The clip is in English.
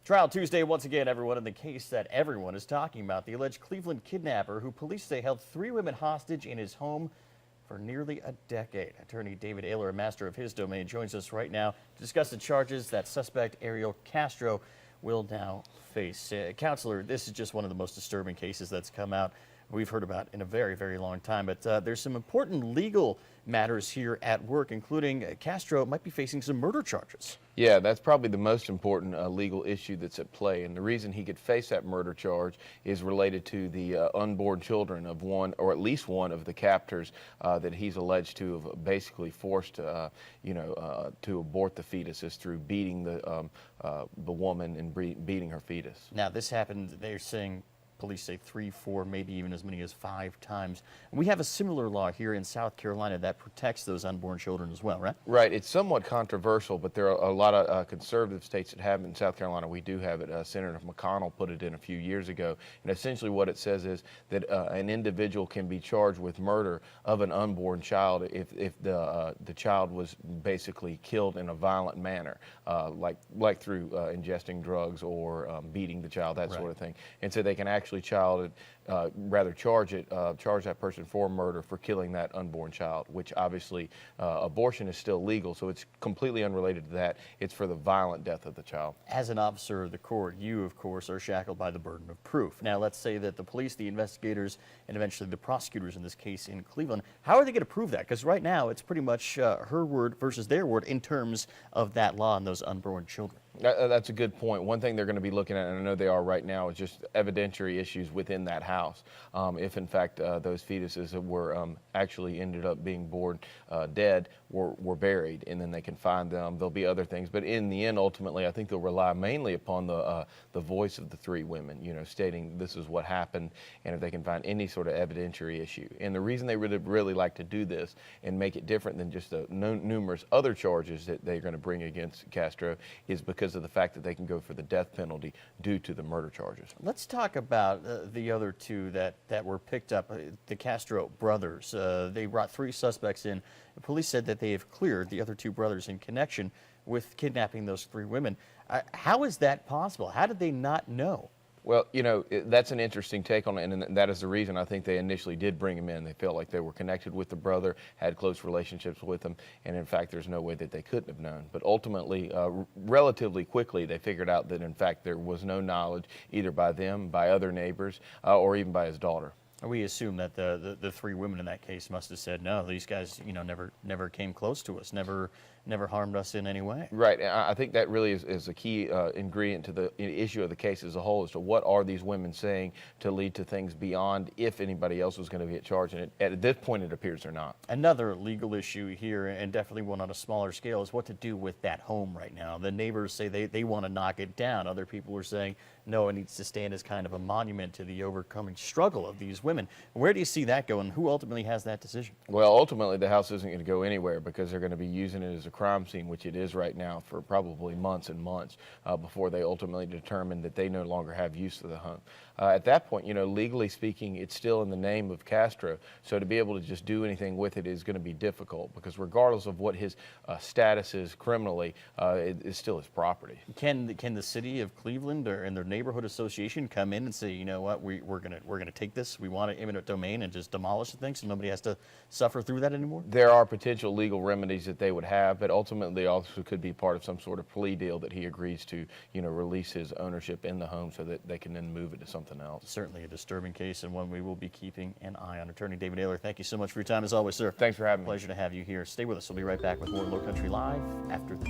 Trial Tuesday once again, everyone, in the case that everyone is talking about. The alleged Cleveland kidnapper who police say held 3 women hostage in his home for nearly a decade. Attorney David Aylor, a master of his domain, joins us right now to discuss the charges that suspect Aylor Castro will now face. Counselor, this is just one of the most disturbing cases that's come out we've heard about in a very, very long time. But there's some important legal matters here at work, including Castro might be facing some murder charges. Yeah, that's probably the most important legal issue that's at play. And the reason he could face that murder charge is related to the unborn children of one, or at least one of the captors that he's alleged to have basically forced, to abort the fetuses through beating the woman and beating her fetus. Now, this happened, they're saying, police say 3, 4, maybe even as many as 5 times. We have a similar law here in South Carolina that protects those unborn children as well, right? Right. It's somewhat controversial, but there are a lot of conservative states that have it. In South Carolina, we do have it. Senator McConnell put it in a few years ago. And essentially what it says is that an individual can be charged with murder of an unborn child if the child was basically killed in a violent manner, like through ingesting drugs or beating the child, that sort of thing. And so they can actually charge that person for murder for killing that unborn child, which obviously abortion is still legal, so it's completely unrelated to that. It's for the violent death of the child. As an officer of the court, you, of course, are shackled by the burden of proof. Now, let's say that the police, the investigators, and eventually the prosecutors in this case in Cleveland, how are they going to prove that? Because right now, it's pretty much her word versus their word in terms of that law and those unborn children. That's a good point. One thing they're going to be looking at, and I know they are right now, is just evidentiary issues within that house. If in fact those fetuses that were actually ended up being born dead were buried, and then they can find them. There'll be other things, but in the end, ultimately, I think they'll rely mainly upon the voice of the 3 women, stating this is what happened, and if they can find any sort of evidentiary issue. And the reason they really like to do this and make it different than just the numerous other charges that they're going to bring against Castro is because of the fact that they can go for the death penalty due to the murder charges. Let's talk about the other 2 that were picked up, the Castro brothers. They brought 3 suspects in. The police said that they have cleared the other 2 brothers in connection with kidnapping those 3 women. How is that possible? How did they not know? Well, that's an interesting take on it, and that is the reason I think they initially did bring him in. They felt like they were connected with the brother, had close relationships with him, and in fact, there's no way that they couldn't have known. But ultimately, relatively quickly, they figured out that in fact there was no knowledge either by them, by other neighbors, or even by his daughter. We assume that the 3 women in that case must have said, no, these guys, never came close to us, never harmed us in any way. Right. I think that really is a key ingredient to the issue of the case as a whole, as to what are these women saying to lead to things beyond if anybody else was going to get charged. And at this point, it appears they're not. Another legal issue here, and definitely one on a smaller scale, is what to do with that home right now. The neighbors say they want to knock it down. Other people are saying, no, it needs to stand as kind of a monument to the overcoming struggle of these women. Where do you see that going? Who ultimately has that decision? Well, ultimately, the house isn't going to go anywhere because they're going to be using it as a crime scene, which it is right now, for probably months and months before they ultimately determine that they no longer have use of the home. At that point, legally speaking, it's still in the name of Castro, so to be able to just do anything with it is going to be difficult because regardless of what his status is criminally, it is still his property. Can the city of Cleveland and their neighborhood association come in and say, you know what, we're gonna take this, we want an eminent domain, and just demolish the thing so nobody has to suffer through that anymore? There are potential legal remedies that they would have, but ultimately also could be part of some sort of plea deal that he agrees to, release his ownership in the home so that they can then move it to something else. Certainly a disturbing case and one we will be keeping an eye on. Attorney David Aylor, thank you so much for your time as always, sir. Thanks for having me. Pleasure to have you here. Stay with us. We'll be right back with more Low Country Live after this.